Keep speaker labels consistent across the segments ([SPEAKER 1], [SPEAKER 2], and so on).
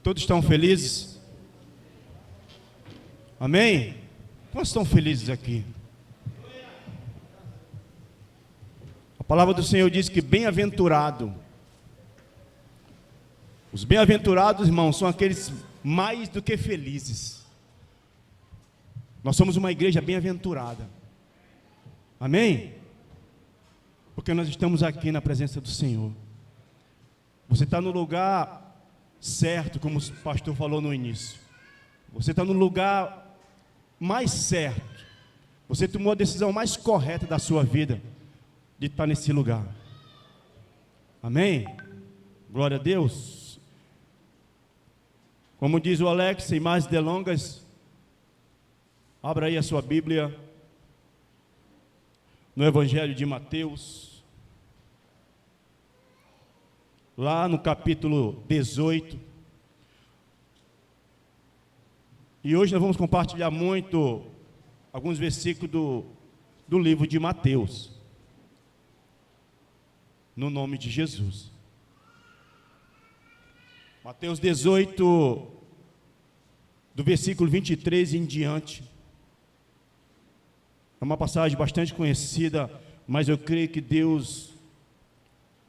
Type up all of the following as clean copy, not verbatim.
[SPEAKER 1] Todos estão felizes? Amém? Quantos estão felizes aqui? A palavra do Senhor diz que bem-aventurado. Os bem-aventurados, irmãos, são aqueles mais do que felizes. Nós somos uma igreja bem-aventurada. Amém? Porque nós estamos aqui na presença do Senhor. Você está no lugar certo, como o pastor falou no início. Você está no lugar mais certo. Você tomou a decisão mais correta da sua vida, de estar nesse lugar. Amém? Glória a Deus. Como diz o Alex, sem mais delongas, abra aí a sua Bíblia no Evangelho de Mateus, lá no capítulo 18. E hoje nós vamos compartilhar alguns versículos do livro de Mateus, no nome de Jesus. Mateus 18, do versículo 23 em diante. É uma passagem bastante conhecida, mas eu creio que Deus,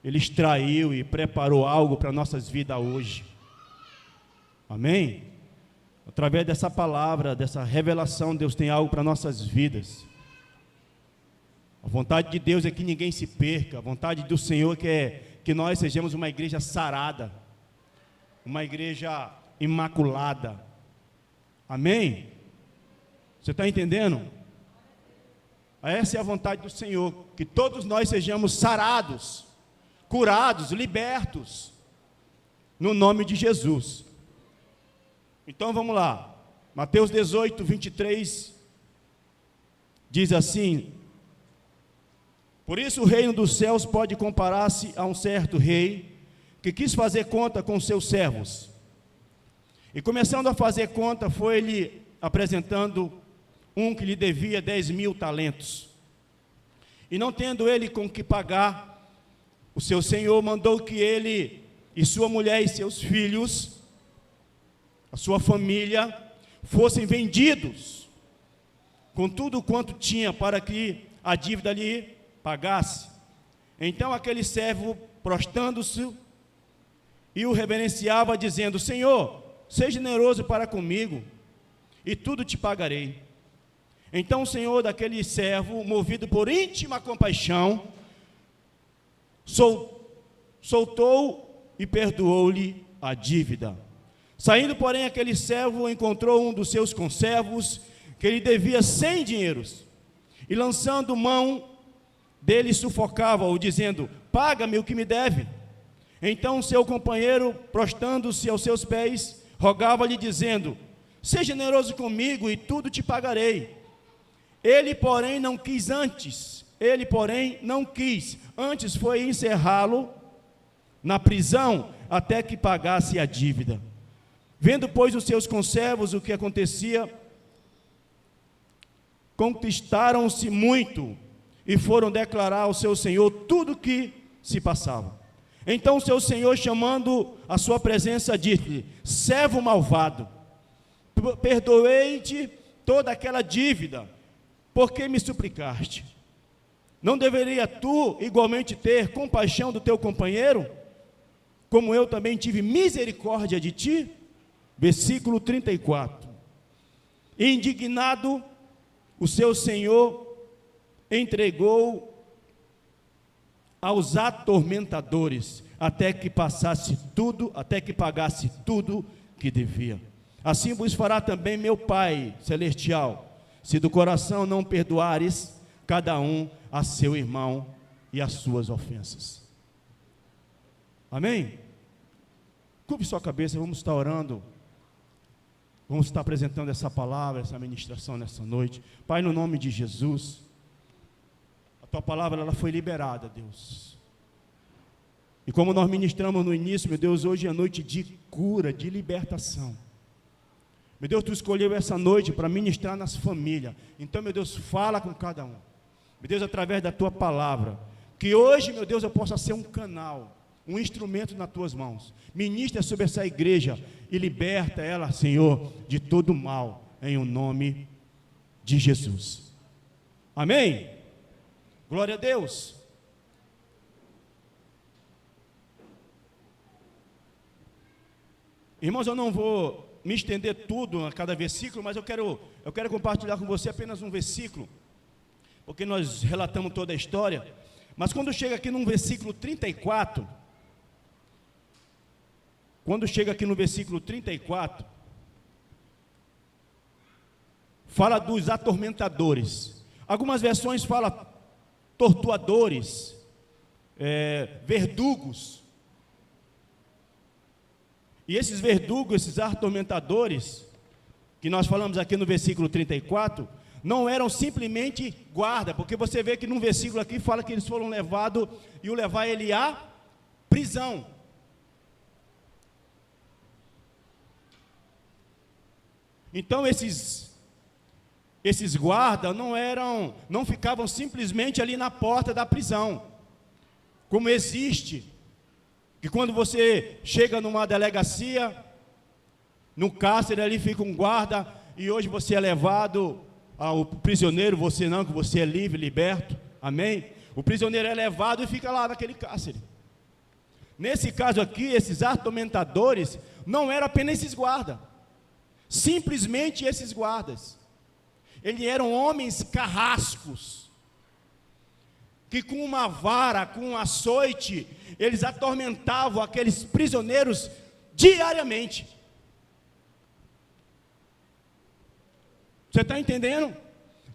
[SPEAKER 1] Ele extraiu e preparou algo para nossas vidas hoje. Amém? Através dessa palavra, dessa revelação, Deus tem algo para nossas vidas. A vontade de Deus é que ninguém se perca. A vontade do Senhor é que nós sejamos uma igreja sarada, uma igreja imaculada. Amém? Você está entendendo? Essa é a vontade do Senhor, que todos nós sejamos sarados, curados, libertos, no nome de Jesus. Então vamos lá, Mateus 18, 23, diz assim: por isso o reino dos céus pode comparar-se a um certo rei, que quis fazer conta com seus servos, e começando a fazer conta, foi-lhe apresentando um que lhe devia 10.000 talentos, e não tendo ele com que pagar, o seu senhor mandou que ele e sua mulher e seus filhos, a sua família, fossem vendidos, com tudo quanto tinha, para que a dívida lhe pagasse. Então aquele servo, prostrando-se, e o reverenciava, dizendo: Senhor, seja generoso para comigo, e tudo te pagarei. Então o senhor daquele servo, movido por íntima compaixão, soltou e perdoou-lhe a dívida. Saindo, porém, aquele servo encontrou um dos seus conservos, que lhe devia 100 dinheiros, e lançando mão dele, sufocava-o, dizendo: paga-me o que me deve. Então seu companheiro, prostrando-se aos seus pés, rogava-lhe, dizendo: seja generoso comigo, e tudo te pagarei. Ele, porém, não quis, antes foi encerrá-lo na prisão, até que pagasse a dívida. Vendo, pois, os seus conservos o que acontecia, contristaram-se muito, e foram declarar ao seu senhor tudo o que se passava. Então o seu senhor, chamando a sua presença, disse-lhe: servo malvado, perdoei-te toda aquela dívida, porque me suplicaste. Não deveria tu igualmente ter compaixão do teu companheiro, como eu também tive misericórdia de ti? Versículo 34. Indignado, o seu senhor entregou aos atormentadores, até que pagasse tudo que devia. Assim vos fará também meu Pai celestial, se do coração não perdoares cada um a seu irmão e as suas ofensas. Amém? Curve sua cabeça, vamos estar orando, vamos estar apresentando essa palavra, essa ministração nessa noite. Pai, no nome de Jesus, a tua palavra ela foi liberada, Deus. E como nós ministramos no início, meu Deus, hoje é noite de cura, de libertação. Meu Deus, tu escolheu essa noite para ministrar nas famílias. Então, meu Deus, fala com cada um. Meu Deus, através da tua palavra, que hoje, meu Deus, eu possa ser um canal um instrumento nas tuas mãos. Ministra sobre essa igreja e liberta ela, Senhor, de todo mal, em o nome de Jesus. Amém? Glória a Deus. Irmãos, eu não vou me estender tudo a cada versículo, mas eu quero compartilhar com você apenas um versículo, porque nós relatamos toda a história. Mas quando chega aqui no versículo 34, fala dos atormentadores. Algumas versões falam torturadores, verdugos. E esses verdugos, esses atormentadores, que nós falamos aqui no versículo 34, não eram simplesmente guarda, porque você vê que no versículo aqui fala que eles foram levados, e o levar ele à prisão. Então esses guardas não ficavam simplesmente ali na porta da prisão, como existe, que quando você chega numa delegacia, no cárcere ali fica um guarda, e hoje você é levado ao prisioneiro, você não, que você é livre, liberto, amém? O prisioneiro é levado e fica lá naquele cárcere. Nesse caso aqui, esses atormentadores não eram apenas esses guardas, simplesmente esses guardas. Eles eram homens carrascos, que com uma vara, com um açoite, eles atormentavam aqueles prisioneiros diariamente. Você está entendendo?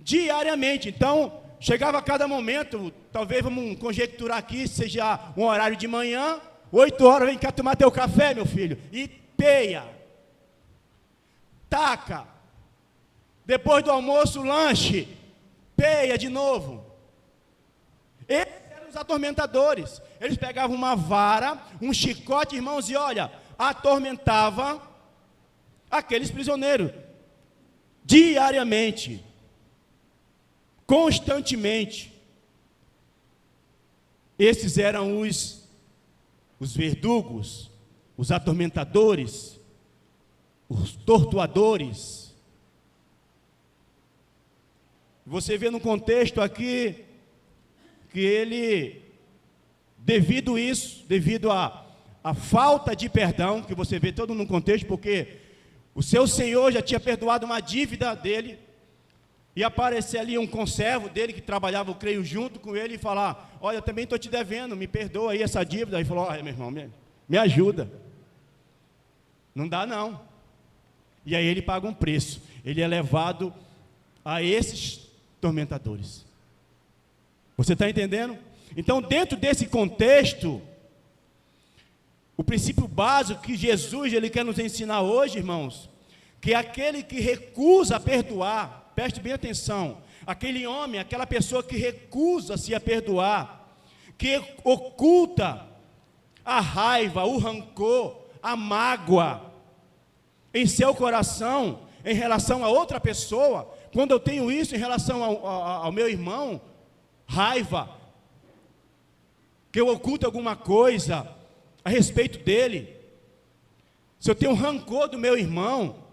[SPEAKER 1] Diariamente. Então, chegava a cada momento, talvez vamos conjecturar aqui, seja um horário de manhã, 8 horas, vem cá tomar teu café, meu filho, e peia, taca. Depois do almoço, lanche, peia de novo. Esses eram os atormentadores. Eles pegavam uma vara, um chicote, irmãos, e olha, atormentava aqueles prisioneiros diariamente, constantemente. Esses eram os verdugos, os atormentadores, os torturadores. Você vê no contexto aqui que ele, devido à falta de perdão, que você vê todo no contexto, porque o seu senhor já tinha perdoado uma dívida dele, e aparecer ali um conservo dele que trabalhava, eu creio, junto com ele, e falar: olha, eu também estou te devendo, me perdoa aí essa dívida. Aí falou: olha, meu irmão, me ajuda, não dá não. E aí ele paga um preço, ele é levado a esses tormentadores. Você está entendendo? Então, dentro desse contexto, o princípio básico que Jesus ele quer nos ensinar hoje, irmãos, que aquele que recusa perdoar, preste bem atenção, aquele homem, aquela pessoa que recusa-se a perdoar, que oculta a raiva, o rancor, a mágoa em seu coração em relação a outra pessoa. Quando eu tenho isso em relação ao meu irmão, raiva, que eu oculto alguma coisa a respeito dele, se eu tenho rancor do meu irmão,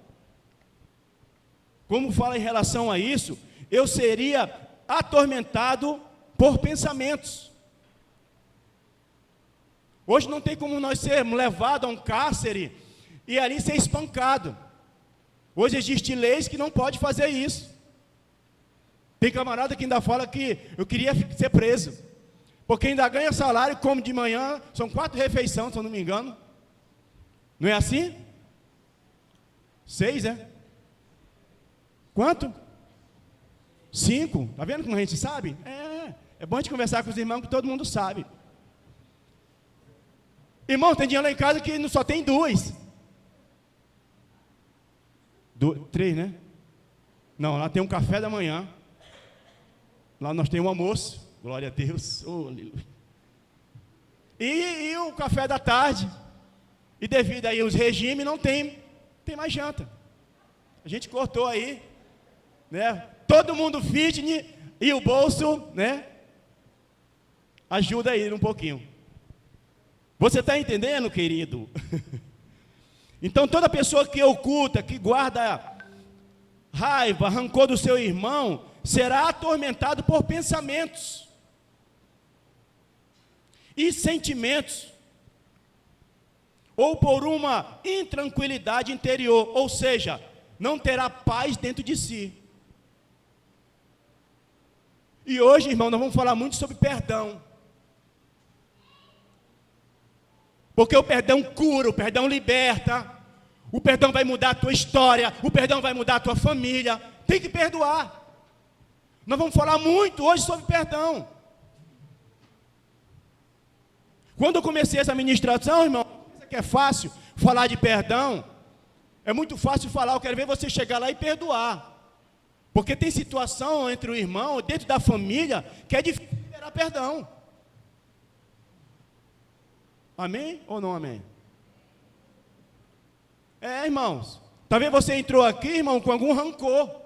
[SPEAKER 1] como fala em relação a isso, eu seria atormentado por pensamentos. Hoje não tem como nós sermos levados a um cárcere e ali ser espancado. Hoje existem leis que não pode fazer isso. Tem camarada que ainda fala que eu queria ser preso, porque ainda ganha salário, come de manhã, são 4 refeições, se eu não me engano. Não é assim? 6, é? Quanto? 5. Está vendo como a gente sabe? É bom a gente conversar com os irmãos que todo mundo sabe. Irmão, tem dinheiro lá em casa que só tem 2. 3, né? Não, lá tem um café da manhã. Lá nós temos um almoço. Glória a Deus. Oh, aleluia. E o café da tarde. E devido aí aos regimes, não tem mais janta. A gente cortou aí, né? Todo mundo fitness e o bolso, né? Ajuda aí um pouquinho. Você está entendendo, querido? Então toda pessoa que oculta, que guarda raiva, rancor do seu irmão, será atormentado por pensamentos e sentimentos, ou por uma intranquilidade interior, ou seja, não terá paz dentro de si. E hoje, irmão, nós vamos falar muito sobre perdão. Porque o perdão cura, o perdão liberta, o perdão vai mudar a tua história, o perdão vai mudar a tua família. Tem que perdoar. Nós vamos falar muito hoje sobre perdão. Quando eu comecei essa ministração, irmão, pensa que é fácil falar de perdão? É muito fácil falar, eu quero ver você chegar lá e perdoar. Porque tem situação entre o irmão, dentro da família, que é difícil liberar perdão. Amém ou não amém? Irmãos, talvez você entrou aqui, irmão, com algum rancor.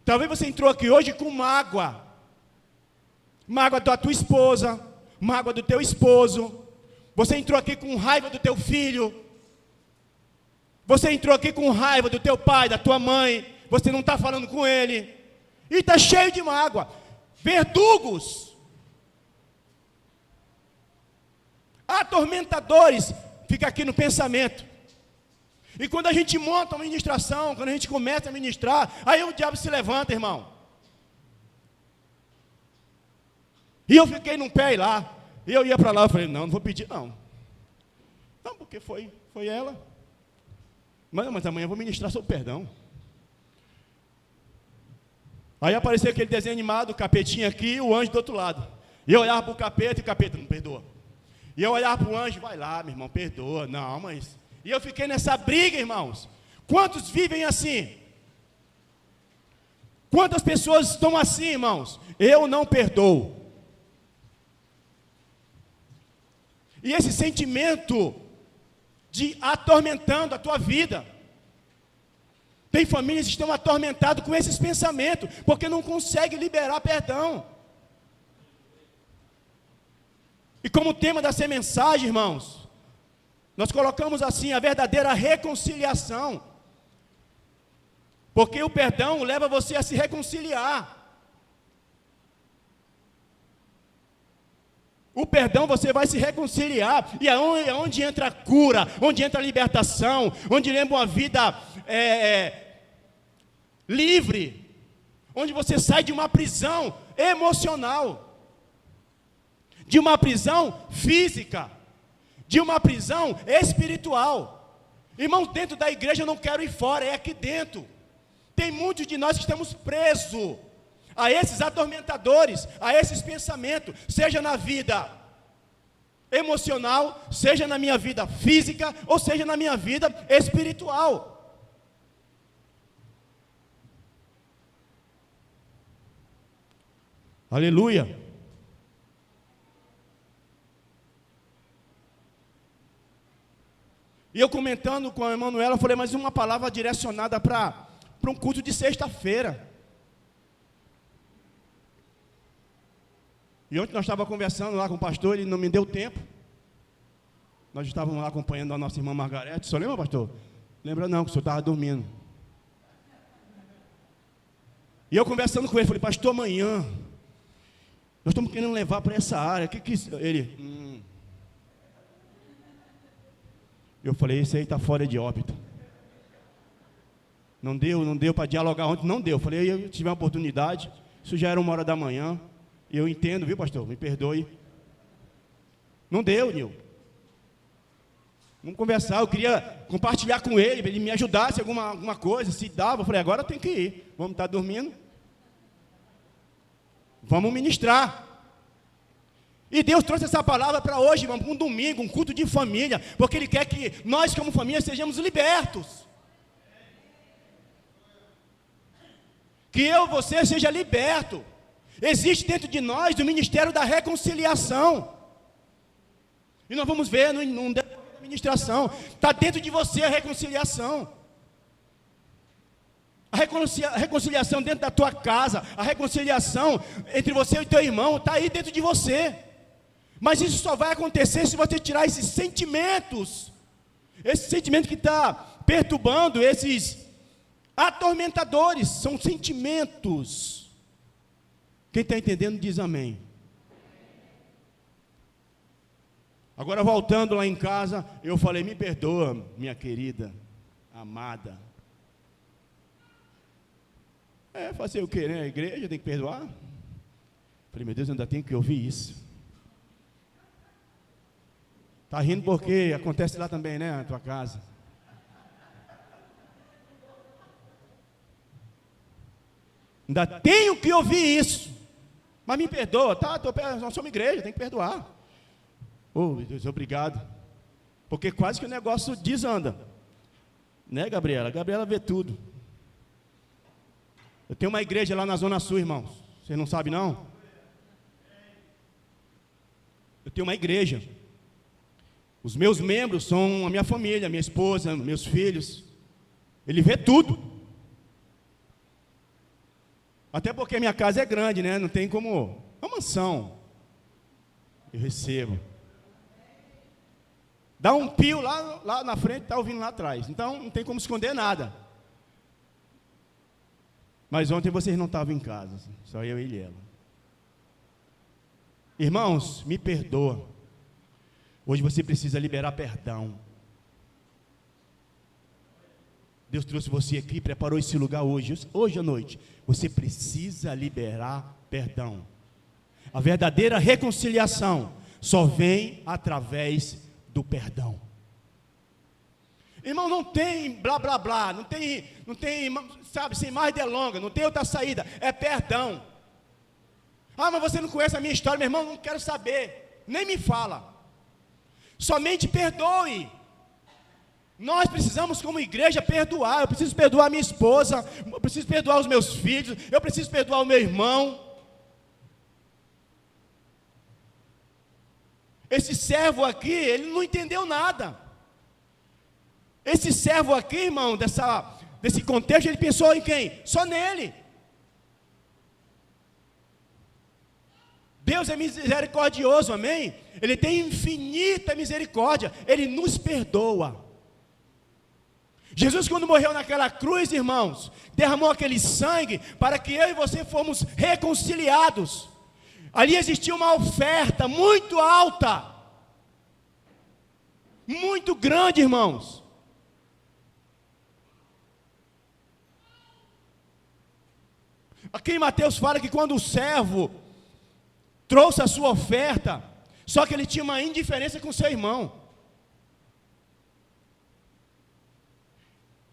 [SPEAKER 1] Talvez você entrou aqui hoje com mágoa. Mágoa da tua esposa, mágoa do teu esposo. Você entrou aqui com raiva do teu filho. Você entrou aqui com raiva do teu pai, da tua mãe. Você não está falando com ele. E está cheio de mágoa. Verdugos. Atormentadores, fica aqui no pensamento. E quando a gente monta uma ministração, quando a gente começa a ministrar, aí o diabo se levanta, irmão. E eu fiquei num pé lá. E eu ia para lá, eu falei, não vou pedir, não. Não, porque foi ela. Mas amanhã eu vou ministrar sobre perdão. Aí apareceu aquele desenho animado, o capetinho aqui e o anjo do outro lado. E eu olhava para o capeta e o capeta não perdoa. E eu olhava para o anjo, vai lá, meu irmão, perdoa. Não, mas... E eu fiquei nessa briga, irmãos. Quantos vivem assim? Quantas pessoas estão assim, irmãos? Eu não perdoo. E esse sentimento de atormentando a tua vida. Tem famílias que estão atormentadas com esses pensamentos, porque não conseguem liberar perdão. E como tema dessa mensagem, irmãos, nós colocamos assim, a verdadeira reconciliação. Porque o perdão leva você a se reconciliar. O perdão você vai se reconciliar. E é onde entra a cura, onde entra a libertação, onde lembra uma vida livre. Onde você sai de uma prisão emocional. De uma prisão física, de uma prisão espiritual. Irmãos, dentro da igreja eu não quero ir fora, é aqui dentro. Tem muitos de nós que estamos presos a esses atormentadores, a esses pensamentos, seja na vida emocional, seja na minha vida física, ou seja na minha vida espiritual. Aleluia. E eu comentando com a Emanuela, eu falei, mas uma palavra direcionada para um culto de sexta-feira. E ontem nós estávamos conversando lá com o pastor, ele não me deu tempo. Nós estávamos lá acompanhando a nossa irmã Margarete. O senhor lembra, pastor? Lembra não, que o senhor estava dormindo. E eu conversando com ele, falei, pastor, amanhã nós estamos querendo levar para essa área. Ele... Eu falei, esse aí está fora de óbito. Não deu para dialogar ontem, não deu. Eu falei, eu tive uma oportunidade, isso já era 1h da manhã. E eu entendo, viu, pastor? Me perdoe. Não deu, Nil. Vamos conversar, eu queria compartilhar com ele, para ele me ajudasse alguma coisa, se dava. Eu falei, agora eu tenho que ir. Vamos estar dormindo? Vamos ministrar. E Deus trouxe essa palavra para hoje, irmão, um domingo, um culto de família, porque Ele quer que nós, como família, sejamos libertos. Que eu e você seja liberto. Existe dentro de nós o ministério da reconciliação. E nós vamos ver num da ministração. Está dentro de você a reconciliação. A reconciliação dentro da tua casa, a reconciliação entre você e teu irmão, está aí dentro de você. Mas isso só vai acontecer se você tirar esses sentimentos. Esse sentimento que está perturbando, esses atormentadores, são sentimentos. Quem está entendendo diz amém. Agora voltando lá em casa, eu falei, me perdoa, minha querida, amada. Fazer o quê, né? A igreja tem que perdoar? Falei, meu Deus, eu ainda tenho que ouvir isso. Está rindo porque acontece lá também, né, na tua casa. Ainda tenho que ouvir isso. Mas me perdoa, tá? Nós somos igreja, tem que perdoar. Oh, Deus, obrigado. Porque quase que o negócio desanda. Né, Gabriela? A Gabriela vê tudo. Eu tenho uma igreja lá na Zona Sul, irmãos. Você não sabe, não? Eu tenho uma igreja. Os meus membros são a minha família, minha esposa, meus filhos. Ele vê tudo. Até porque a minha casa é grande, né? Não tem como... É uma mansão. Eu recebo. Dá um pio lá na frente, está ouvindo lá atrás. Então, não tem como esconder nada. Mas ontem vocês não estavam em casa. Só eu e ele e ela. Irmãos, me perdoa. Hoje você precisa liberar perdão. Deus trouxe você aqui, preparou esse lugar hoje à noite. Você precisa liberar perdão. A verdadeira reconciliação só vem através do perdão. Irmão, não tem blá blá blá, não tem, sabe, sem mais delonga, não tem outra saída, é perdão. Ah, mas você não conhece a minha história, meu irmão, não quero saber, nem me fala. Somente perdoe. Nós precisamos, como igreja, perdoar. Eu preciso perdoar a minha esposa, eu preciso perdoar os meus filhos, eu preciso perdoar o meu irmão. Esse servo aqui, ele não entendeu nada. Esse servo aqui, irmão, desse contexto, ele pensou em quem? Só nele. Deus é misericordioso, amém? Ele tem infinita misericórdia, Ele nos perdoa. Jesus, quando morreu naquela cruz, irmãos, derramou aquele sangue para que eu e você fomos reconciliados. Ali existia uma oferta muito alta, muito grande, irmãos. Aqui em Mateus fala que quando o servo trouxe a sua oferta, só que ele tinha uma indiferença com seu irmão.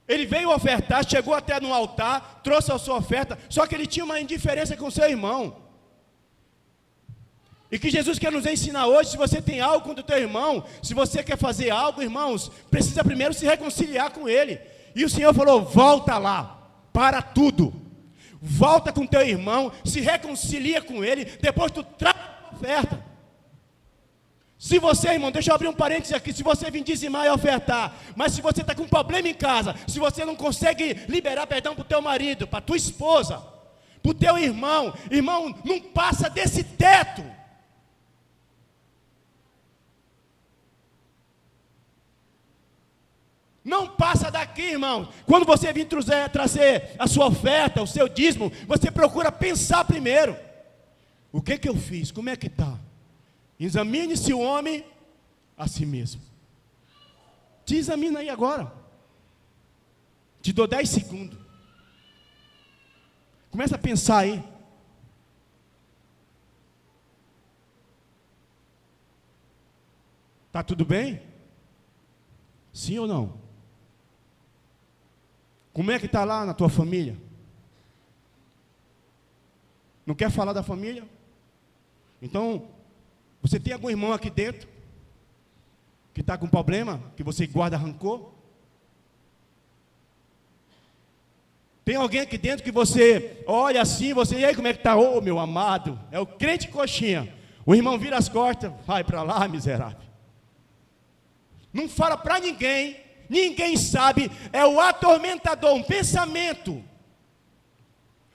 [SPEAKER 1] Ele veio ofertar, chegou até no altar, trouxe a sua oferta, só que ele tinha uma indiferença com seu irmão. E que Jesus quer nos ensinar hoje, se você tem algo contra o teu irmão, se você quer fazer algo, irmãos, precisa primeiro se reconciliar com ele. E o Senhor falou, volta lá, para tudo. Volta com teu irmão, se reconcilia com ele, depois tu traz a oferta. Se você, irmão, deixa eu abrir um parênteses aqui, se você vir dizimar e ofertar, mas se você está com um problema em casa, se você não consegue liberar perdão para o teu marido, para a tua esposa, para o teu irmão, não passa desse teto. Não passa daqui, irmão. Quando você vir trazer a sua oferta, o seu dízimo, você procura pensar primeiro. O que eu fiz? Como é que está? Examine-se o homem a si mesmo. Te examina aí agora. Te dou 10 segundos. Começa a pensar aí. Está tudo bem? Sim ou não? Como é que está lá na tua família? Não quer falar da família? Então, você tem algum irmão aqui dentro que está com problema, que você guarda rancor? Tem alguém aqui dentro que você olha assim, e aí como é que está? Ô, meu amado, é o crente coxinha. O irmão vira as costas, vai para lá, miserável. Não fala para ninguém, ninguém sabe, é o atormentador, um pensamento.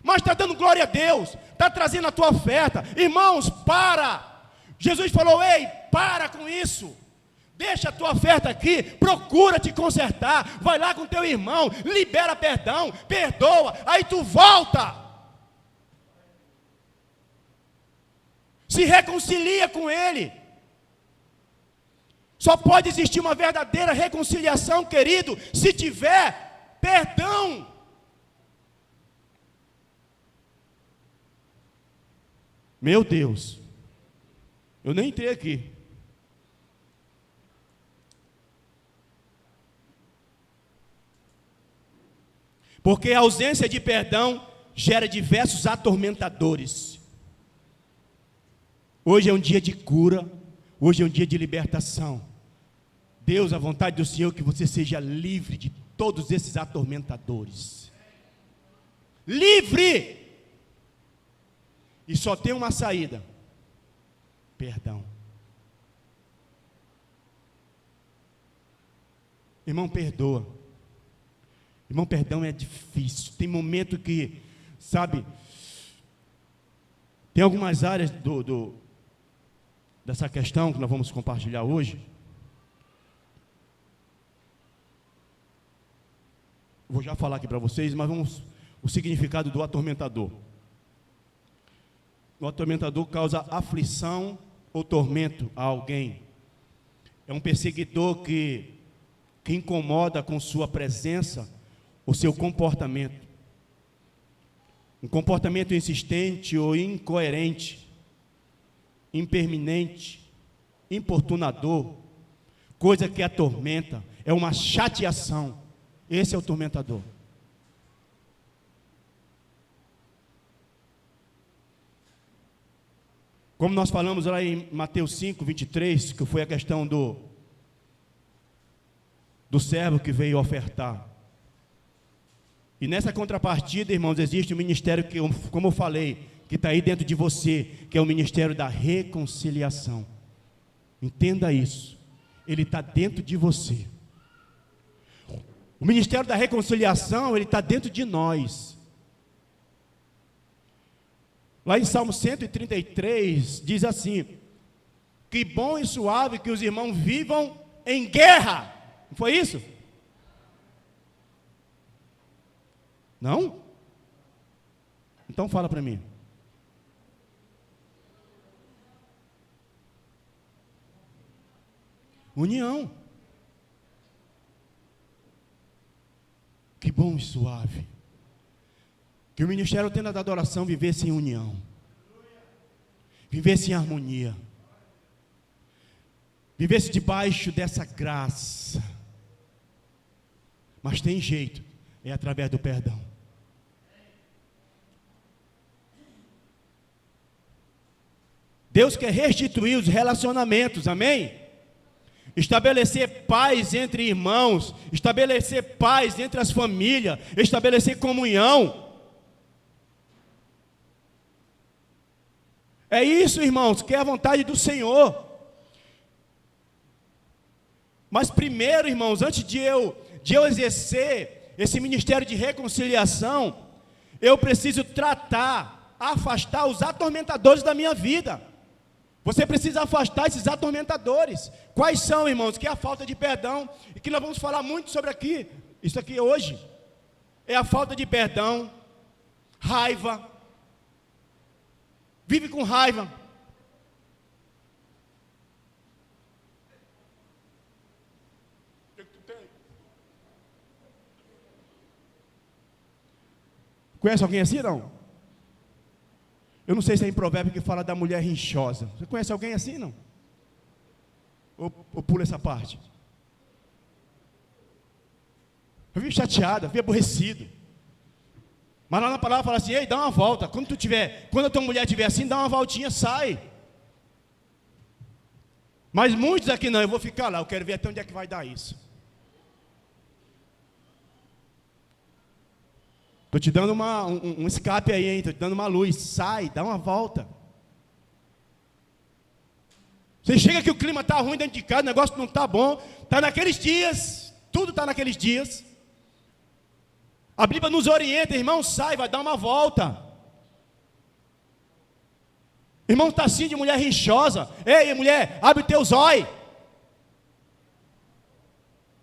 [SPEAKER 1] Mas está dando glória a Deus, está trazendo a tua oferta. Irmãos, para! Jesus falou: ei, para com isso. Deixa a tua oferta aqui, procura te consertar, vai lá com teu irmão, libera perdão, perdoa, aí tu volta. Se reconcilia com ele. Só pode existir uma verdadeira reconciliação, querido, se tiver perdão. Meu Deus, eu nem entrei aqui. Porque a ausência de perdão gera diversos atormentadores. Hoje é um dia de cura, hoje é um dia de libertação. Deus, a vontade do Senhor é que você seja livre de todos esses atormentadores. Livre! E só tem uma saída: perdão. Irmão, perdoa. Irmão, perdão é difícil. Tem momento que, sabe, tem algumas áreas dessa questão que nós vamos compartilhar hoje. Vou já falar aqui para vocês, mas vamos o significado do atormentador. O atormentador causa aflição ou tormento a alguém. É um perseguidor que incomoda com sua presença o seu comportamento. Um comportamento insistente ou incoerente, impermanente, importunador, coisa que atormenta, é uma chateação. Esse é o tormentador. Como nós falamos lá em Mateus 5, 23, que foi a questão do servo que veio ofertar. E nessa contrapartida, irmãos, existe um ministério que, como eu falei, que está aí dentro de você, que é o ministério da reconciliação. Entenda isso. Ele está dentro de você. O ministério da reconciliação, ele está dentro de nós. Lá em Salmo 133, diz assim: que bom e suave que os irmãos vivam em guerra. Não foi isso? Não? Então fala para mim. União. Que bom e suave. Que o ministério tenda da adoração vivesse em união. Vivesse em harmonia. Vivesse debaixo dessa graça. Mas tem jeito. É através do perdão. Deus quer restituir os relacionamentos, amém? Estabelecer paz entre irmãos, estabelecer paz entre as famílias, estabelecer comunhão. É isso, irmãos, que é a vontade do Senhor. Mas primeiro, irmãos, antes de eu exercer esse ministério de reconciliação, eu preciso tratar, afastar os atormentadores da minha vida. Você precisa afastar esses atormentadores. Quais são, irmãos? Que é a falta de perdão, e que nós vamos falar muito sobre isso aqui hoje. É a falta de perdão, raiva. Vive com raiva. Conhece alguém assim, não? Eu não sei se é em provérbio que fala da mulher rinchosa. Você conhece alguém assim, não? Ou pula essa parte? Eu vivo chateado, eu vivo aborrecido. Mas lá na palavra fala assim: ei, dá uma volta. Quando a tua mulher estiver assim, dá uma voltinha, sai. Mas muitos aqui não, eu vou ficar lá, eu quero ver até onde é que vai dar isso. Estou te dando um escape aí, hein? Estou te dando uma luz. Sai, dá uma volta. Você chega que o clima está ruim dentro de casa, o negócio não está bom. Está naqueles dias, tudo está naqueles dias. A Bíblia nos orienta, irmão, sai, vai dar uma volta. Irmão, está assim de mulher rixosa. Ei, mulher, abre teus olhos.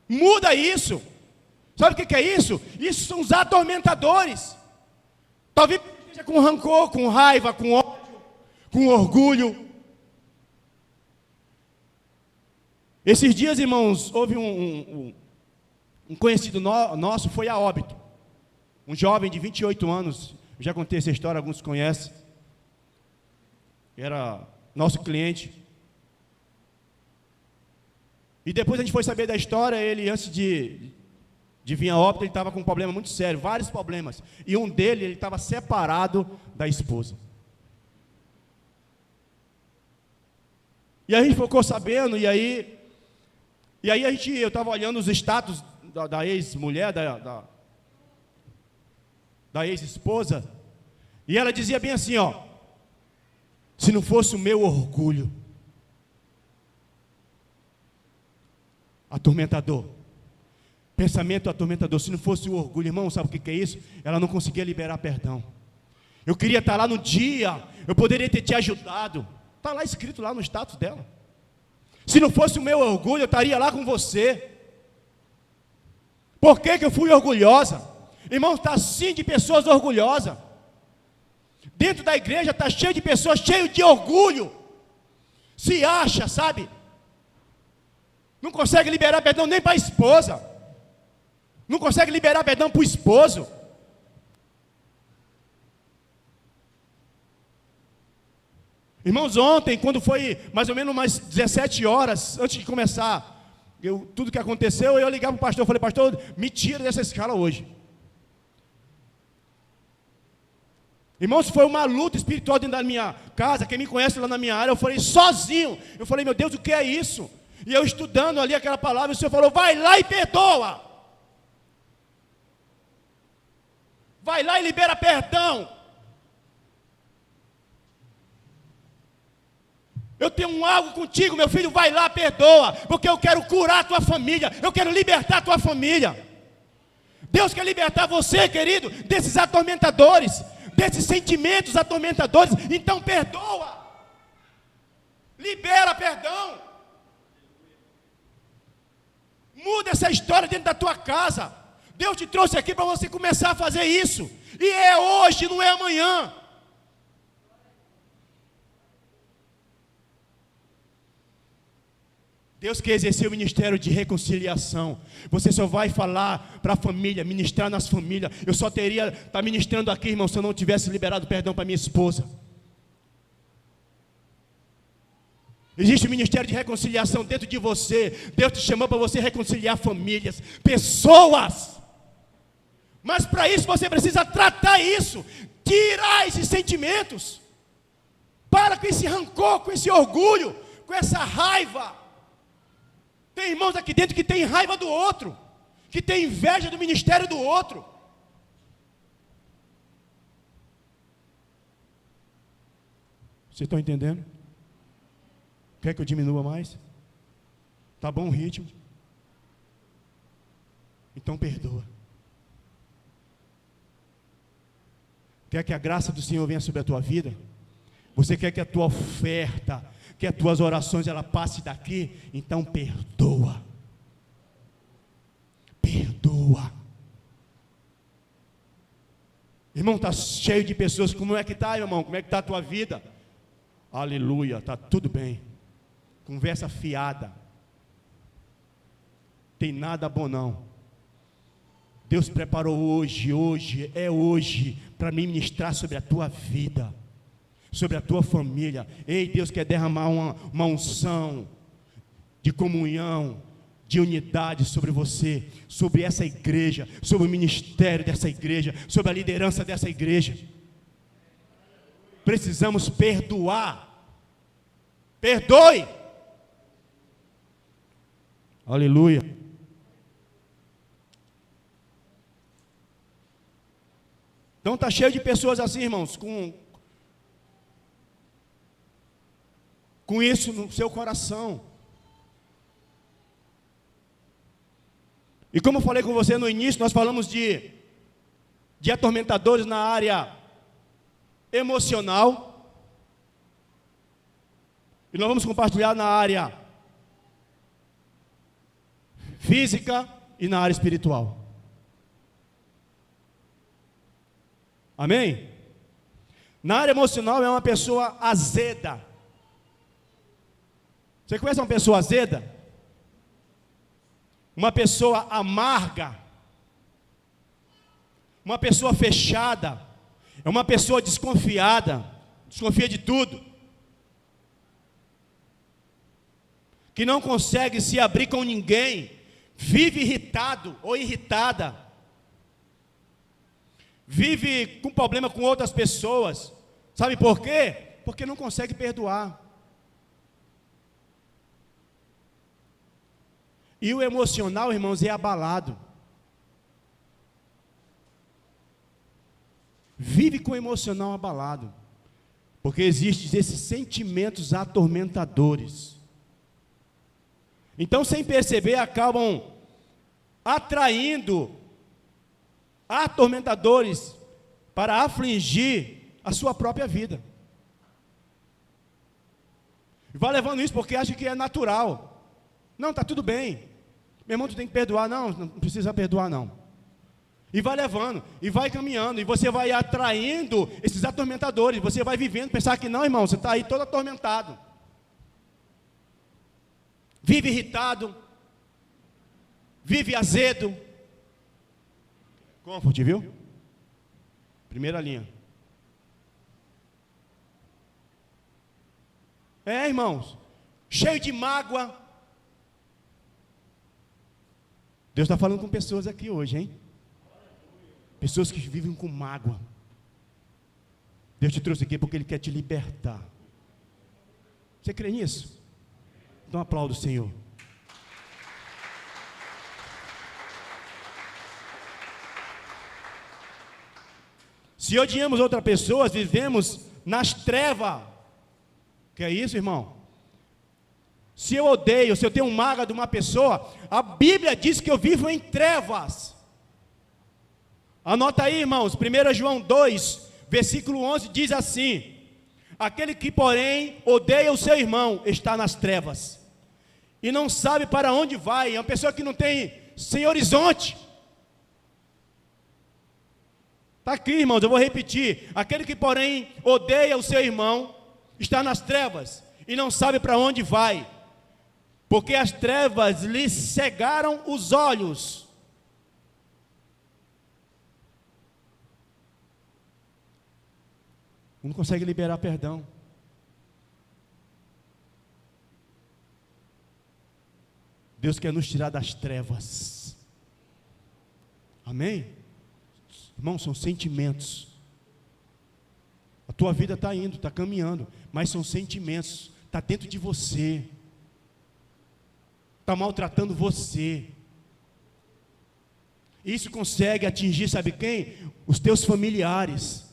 [SPEAKER 1] Muda isso. Sabe o que é isso? Isso são os atormentadores. Talvez esteja com rancor, com raiva, com ódio, com orgulho. Esses dias, irmãos, houve um conhecido nosso, foi a óbito. Um jovem de 28 anos, já contei essa história, alguns conhecem. Era nosso cliente. E depois a gente foi saber da história, ele antes de vir a óbito, ele estava com um problema muito sério, vários problemas. E um dele, ele estava separado da esposa. E aí a gente ficou sabendo, e aí eu estava olhando os status da ex-mulher, da ex-esposa, e ela dizia bem assim, ó: se não fosse o meu orgulho, atormentador, pensamento atormentador, se não fosse o orgulho, irmão, sabe o que é isso? Ela não conseguia liberar perdão. Eu queria estar lá no dia, eu poderia ter te ajudado, está lá escrito lá no status dela. Se não fosse o meu orgulho, eu estaria lá com você. Por que eu fui orgulhosa? Irmão, está assim de pessoas orgulhosas. Dentro da igreja está cheio de pessoas cheias de orgulho. Se acha, sabe? Não consegue liberar perdão nem para a esposa. Não consegue liberar perdão para o esposo. Irmãos, ontem, quando foi mais ou menos umas 17 horas, antes de começar, tudo que aconteceu, eu ligava para o pastor, eu falei: pastor, me tira dessa escala hoje. Irmãos, foi uma luta espiritual dentro da minha casa. Quem me conhece lá na minha área, eu falei sozinho. Eu falei: meu Deus, o que é isso? E eu estudando ali aquela palavra, o Senhor falou: vai lá e perdoa. Vai lá e libera perdão. Eu tenho algo contigo, meu filho, vai lá, perdoa, porque eu quero curar a tua família, eu quero libertar a tua família. Deus quer libertar você, querido, desses atormentadores, desses sentimentos atormentadores. Então perdoa, libera perdão, muda essa história dentro da tua casa. Deus te trouxe aqui para você começar a fazer isso, e é hoje, não é amanhã. Deus quer exercer o ministério de reconciliação. Você só vai falar para a família, ministrar nas famílias. Eu só teria estar ministrando aqui, irmão, se eu não tivesse liberado perdão para minha esposa. Existe o ministério de reconciliação dentro de você. Deus te chamou para você reconciliar famílias, pessoas. Mas para isso você precisa tratar isso, tirar esses sentimentos. Para com esse rancor, com esse orgulho, com essa raiva. Tem irmãos aqui dentro que tem raiva do outro, que tem inveja do ministério do outro. Vocês estão entendendo? Quer que eu diminua mais? Está bom o ritmo? Então perdoa. Quer que a graça do Senhor venha sobre a tua vida? Você quer que a tua oferta, que as tuas orações ela passe daqui? Então perdoa. Perdoa. Irmão, está cheio de pessoas. Como é que está, irmão? Como é que está a tua vida? Aleluia, está tudo bem. Conversa fiada. Tem nada bom não. Deus preparou hoje, para me ministrar sobre a tua vida, sobre a tua família. Ei, Deus quer derramar uma unção de comunhão, de unidade sobre você, sobre essa igreja, sobre o ministério dessa igreja, sobre a liderança dessa igreja. Precisamos perdoar. Perdoe. Aleluia. Então está cheio de pessoas assim, irmãos, com isso no seu coração. E como eu falei com você no início, nós falamos de atormentadores na área emocional. E nós vamos compartilhar na área física e na área espiritual. Amém? Na área emocional é uma pessoa azeda. Você conhece uma pessoa azeda? Uma pessoa amarga. Uma pessoa fechada. É uma pessoa desconfiada. Desconfia de tudo. Que não consegue se abrir com ninguém. Vive irritado ou irritada. Vive com problema com outras pessoas. Sabe por quê? Porque não consegue perdoar. E o emocional, irmãos, é abalado. Vive com o emocional abalado. Porque existem esses sentimentos atormentadores. Então, sem perceber, acabam atraindo atormentadores para afligir a sua própria vida. E vai levando isso porque acha que é natural. Não, está tudo bem. Meu irmão, tu tem que perdoar. Não, não precisa perdoar não. E vai levando, e vai caminhando, e você vai atraindo esses atormentadores. Você vai vivendo, pensar que não, irmão, você está aí todo atormentado. Vive irritado. Vive azedo. Comfort, viu? Primeira linha. Irmãos, cheio de mágoa. Deus está falando com pessoas aqui hoje, hein? Pessoas que vivem com mágoa. Deus te trouxe aqui porque Ele quer te libertar. Você crê nisso? Então aplauda o Senhor. Se odiamos outra pessoa, vivemos nas trevas. Que é isso, irmão? Se eu odeio, se eu tenho mágoa de uma pessoa, a Bíblia diz que eu vivo em trevas. Anota aí, irmãos, 1 João 2, versículo 11, diz assim: aquele que, porém, odeia o seu irmão, está nas trevas, e não sabe para onde vai. É uma pessoa que não tem sem horizonte. Está aqui, irmãos, eu vou repetir: aquele que, porém, odeia o seu irmão, está nas trevas, e não sabe para onde vai, porque as trevas lhe cegaram os olhos. Não consegue liberar perdão. Deus quer nos tirar das trevas. Amém? Irmão, são sentimentos. A tua vida está indo, está caminhando, mas são sentimentos. Está dentro de você. Está maltratando você. Isso consegue atingir, sabe quem? Os teus familiares.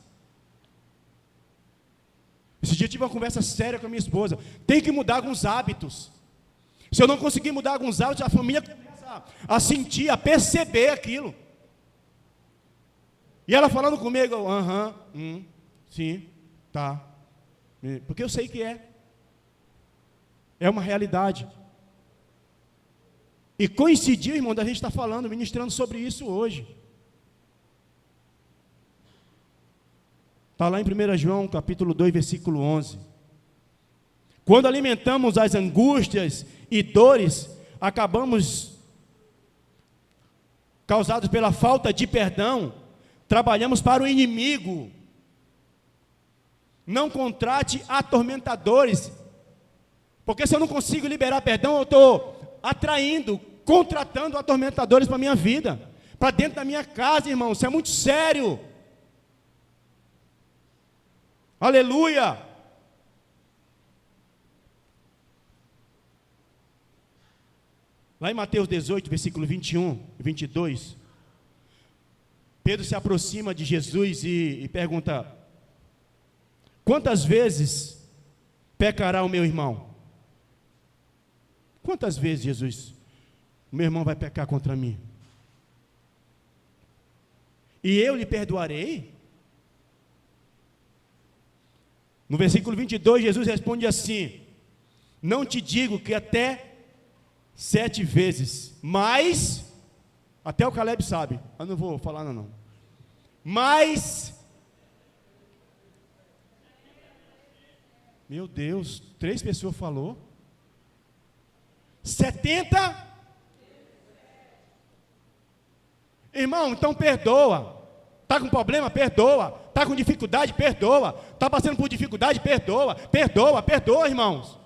[SPEAKER 1] Esse dia eu tive uma conversa séria com a minha esposa. Tem que mudar alguns hábitos. Se eu não conseguir mudar alguns hábitos, a família começa a sentir, a perceber aquilo. E ela falando comigo, sim, tá. Porque eu sei que é. É uma realidade. E coincidiu, irmão, da gente estar falando, ministrando sobre isso hoje. Está lá em 1 João, capítulo 2, versículo 11. Quando alimentamos as angústias e dores, acabamos causados pela falta de perdão, trabalhamos para o inimigo. Não contrate atormentadores, porque se eu não consigo liberar perdão, eu estou atraindo, contratando atormentadores para a minha vida, para dentro da minha casa, irmão. Isso é muito sério. Aleluia! Lá em Mateus 18, versículo 21 e 22, Pedro se aproxima de Jesus e pergunta: quantas vezes pecará o meu irmão? Quantas vezes, Jesus, o meu irmão vai pecar contra mim? E eu lhe perdoarei? No versículo 22, Jesus responde assim: Não te digo que até 7 vezes, mas, até o Caleb sabe, eu não vou falar não. Mas, meu Deus, 3 pessoas falou. 70? Irmão, então perdoa. Está com problema? Perdoa. Está com dificuldade? Perdoa. Está passando por dificuldade? Perdoa. Perdoa, perdoa, irmãos.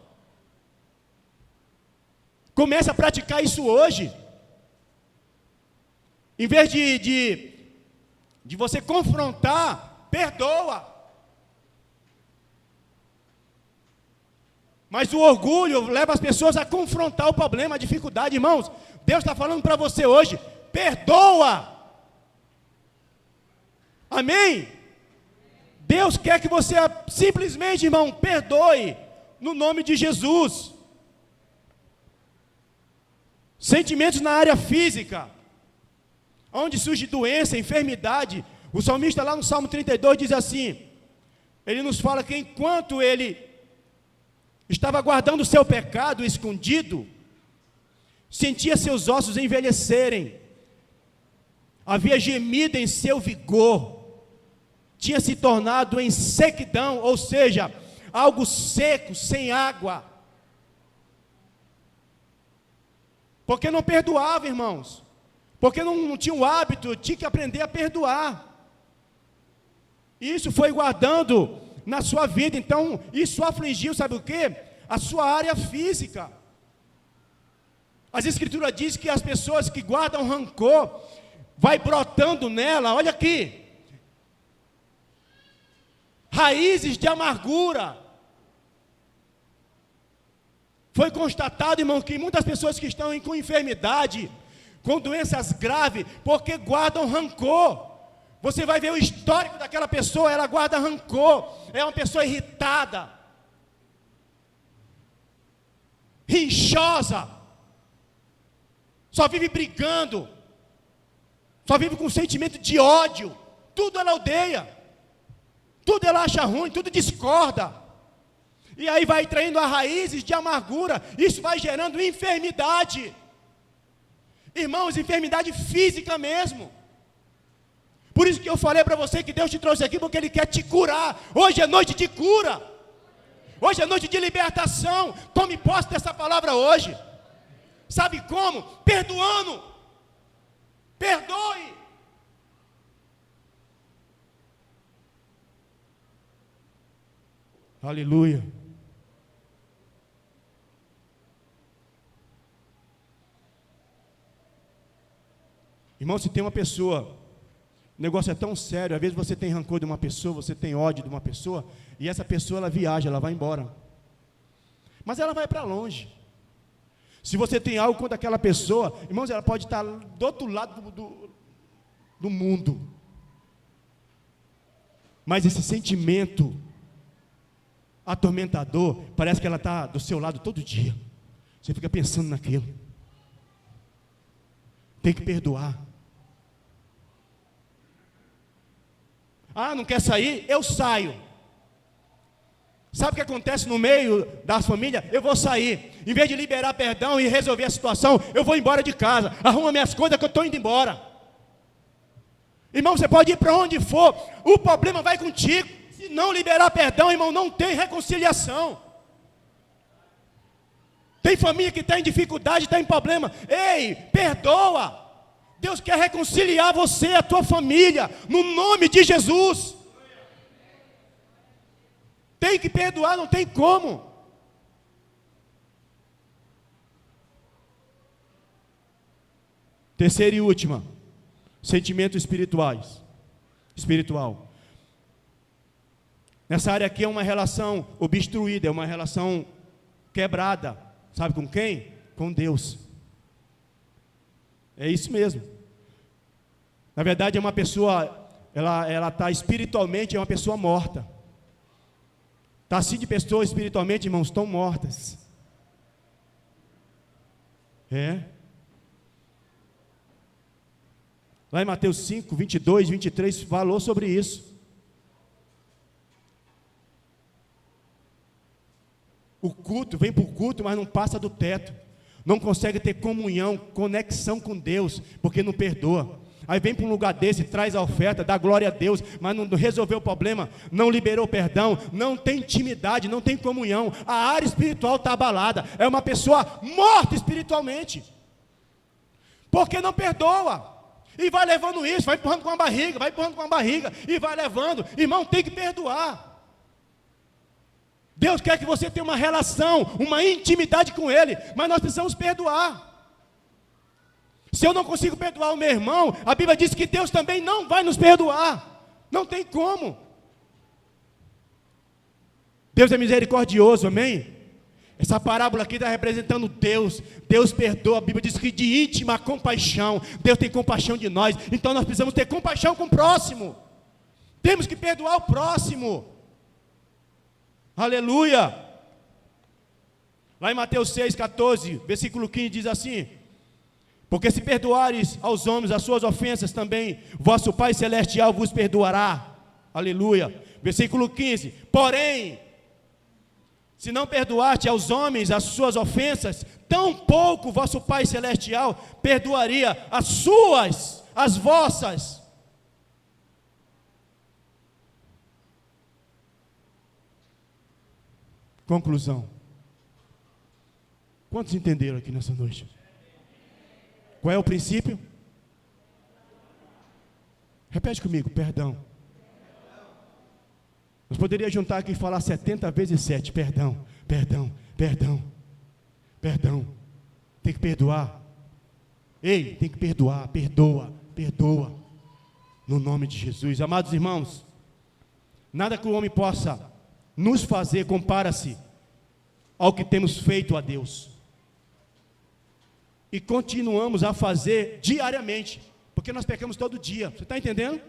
[SPEAKER 1] Comece a praticar isso hoje. Em vez de você confrontar, perdoa. Mas o orgulho leva as pessoas a confrontar o problema, a dificuldade. Irmãos, Deus está falando para você hoje, perdoa. Amém? Deus quer que você simplesmente, irmão, perdoe, no nome de Jesus. Sentimentos na área física, onde surge doença, enfermidade. O salmista lá no Salmo 32 diz assim, ele nos fala que enquanto ele estava guardando o seu pecado escondido, sentia seus ossos envelhecerem, havia gemido em seu vigor, tinha se tornado em sequidão, ou seja, algo seco, sem água, porque não perdoava, irmãos, porque não tinha o hábito, tinha que aprender a perdoar. Isso foi guardando na sua vida. Então isso afligiu, sabe o quê? A sua área física. As escrituras dizem que as pessoas que guardam rancor, vai brotando nela, olha aqui, raízes de amargura. Foi constatado, irmão, que muitas pessoas que estão com enfermidade, com doenças graves, porque guardam rancor. Você vai ver o histórico daquela pessoa, ela guarda rancor, é uma pessoa irritada, rinchosa, só vive brigando, só vive com sentimento de ódio, tudo ela odeia, tudo ela acha ruim, tudo discorda, e aí vai traindo as raízes de amargura, isso vai gerando enfermidade, irmãos, enfermidade física mesmo. Por isso que eu falei para você que Deus te trouxe aqui, porque Ele quer te curar. Hoje é noite de cura, hoje é noite de libertação. Tome posse dessa palavra hoje. Sabe como? Perdoando. Perdoe. Aleluia. Irmão, se tem uma pessoa, o negócio é tão sério, às vezes você tem rancor de uma pessoa, você tem ódio de uma pessoa, e essa pessoa ela viaja, ela vai embora, mas ela vai para longe. Se você tem algo contra aquela pessoa, irmãos, ela pode estar do outro lado do mundo, mas esse sentimento atormentador, parece que ela está do seu lado todo dia, você fica pensando naquilo. Tem que perdoar. Ah, não quer sair? Eu saio. Sabe o que acontece no meio da família? Eu vou sair. Em vez de liberar perdão e resolver a situação, eu vou embora de casa. Arruma minhas coisas que eu estou indo embora. Irmão, você pode ir para onde for, o problema vai contigo. Se não liberar perdão, irmão, não tem reconciliação. Tem família que está em dificuldade, está em problema. Ei, perdoa. Deus quer reconciliar você, a tua família, no nome de Jesus. Tem que perdoar, não tem como. Terceira e última, sentimentos espiritual. Nessa área aqui é uma relação obstruída, é uma relação quebrada. Sabe com quem? Com Deus. É isso mesmo. Na verdade é uma pessoa, ela está espiritualmente, é uma pessoa morta. Está assim de pessoas espiritualmente, irmãos, estão mortas. Lá em Mateus 5, 22, 23, falou sobre isso. o culto, vem para o culto, mas não passa do teto. Não consegue ter comunhão, conexão com Deus, porque não perdoa. Aí vem para um lugar desse, traz a oferta, dá glória a Deus, mas não resolveu o problema, não liberou perdão, não tem intimidade, não tem comunhão. A área espiritual está abalada, é uma pessoa morta espiritualmente, porque não perdoa. E vai levando isso, vai empurrando com a barriga, e vai levando. Irmão, tem que perdoar. Deus quer que você tenha uma relação, uma intimidade com Ele, mas nós precisamos perdoar. Se eu não consigo perdoar o meu irmão, a Bíblia diz que Deus também não vai nos perdoar. Não tem como. Deus é misericordioso, amém? Essa parábola aqui está representando Deus. Deus perdoa, a Bíblia diz que de íntima compaixão. Deus tem compaixão de nós. Então nós precisamos ter compaixão com o próximo. Temos que perdoar o próximo. Aleluia. Lá em Mateus 6,14, versículo 15 diz assim: porque se perdoares aos homens as suas ofensas, também vosso Pai Celestial vos perdoará. Aleluia. Versículo 15: porém, se não perdoaste aos homens as suas ofensas, tampouco vosso Pai Celestial perdoaria as vossas. Conclusão. Quantos entenderam aqui nessa noite? Qual é o princípio? Repete comigo, perdão. Nós poderíamos juntar aqui e falar 70 vezes 7, perdão, perdão, perdão, perdão. Tem que perdoar. Ei, tem que perdoar, perdoa, perdoa. No nome de Jesus. Amados irmãos, nada que o homem possa nos fazer compara-se ao que temos feito a Deus. E continuamos a fazer diariamente, porque nós pecamos todo dia. Você está entendendo?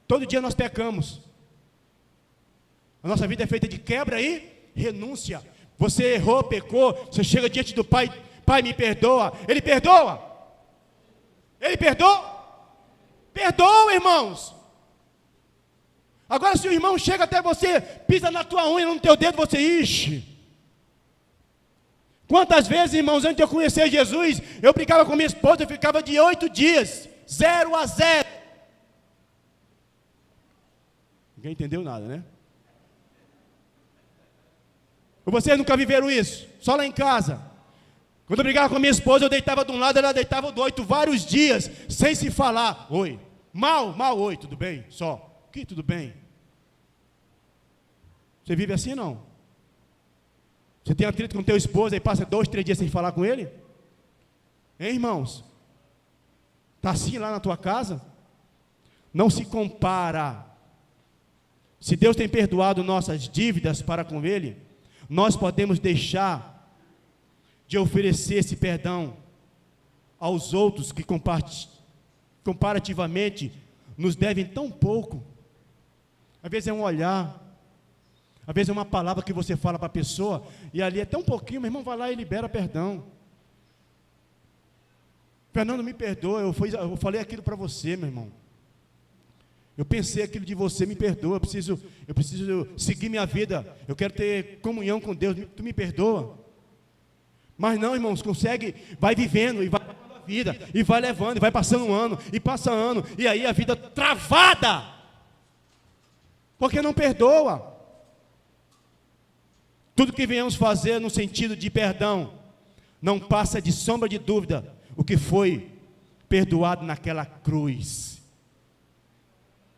[SPEAKER 1] Todo dia nós pecamos. A nossa vida é feita de quebra e renúncia. Você errou, pecou, você chega diante do Pai: Pai, me perdoa. Ele perdoa? Ele perdoa? Perdoa, irmãos. Agora, se o irmão chega até você, pisa na tua unha, no teu dedo, você, ixi. Quantas vezes, irmãos, antes de eu conhecer Jesus, eu brincava com minha esposa, eu ficava de 8 dias, 0-0. Ninguém entendeu nada, né? Vocês nunca viveram isso? Só lá em casa. Quando eu brigava com minha esposa, eu deitava de um lado, ela deitava do outro, vários dias, sem se falar. Oi. Mal, oi, tudo bem? Só. Que tudo bem? Você vive assim, não? Você tem atrito com teu esposo e passa 2, 3 dias sem falar com ele? Hein, irmãos? Está assim lá na tua casa? Não se compara. Se Deus tem perdoado nossas dívidas para com Ele, nós podemos deixar de oferecer esse perdão aos outros que comparativamente nos devem tão pouco. Às vezes é um olhar, às vezes é uma palavra que você fala para a pessoa, e ali é tão pouquinho, meu irmão vai lá e libera perdão. Fernando, me perdoa, eu falei aquilo para você, meu irmão. Eu pensei aquilo de você, me perdoa, eu preciso seguir minha vida, eu quero ter comunhão com Deus, tu me perdoa. Mas não, irmãos, consegue, vai vivendo, e vai levando a vida, e vai levando, e vai passando um ano, e passa ano, e aí a vida travada, porque não perdoa. Tudo que venhamos fazer no sentido de perdão, não passa de sombra de dúvida o que foi perdoado naquela cruz.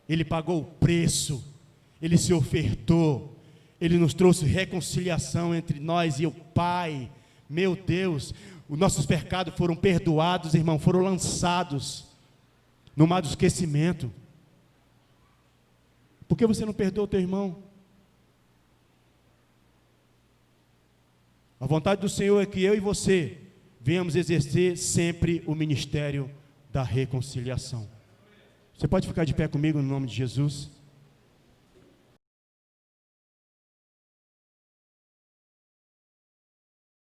[SPEAKER 1] Ele pagou o preço, Ele se ofertou, Ele nos trouxe reconciliação entre nós e o Pai. Meu Deus, os nossos pecados foram perdoados, irmão, foram lançados no mar do esquecimento. Por que você não perdoa o teu irmão? A vontade do Senhor é que eu e você venhamos exercer sempre o ministério da reconciliação. Você pode ficar de pé comigo no nome de Jesus?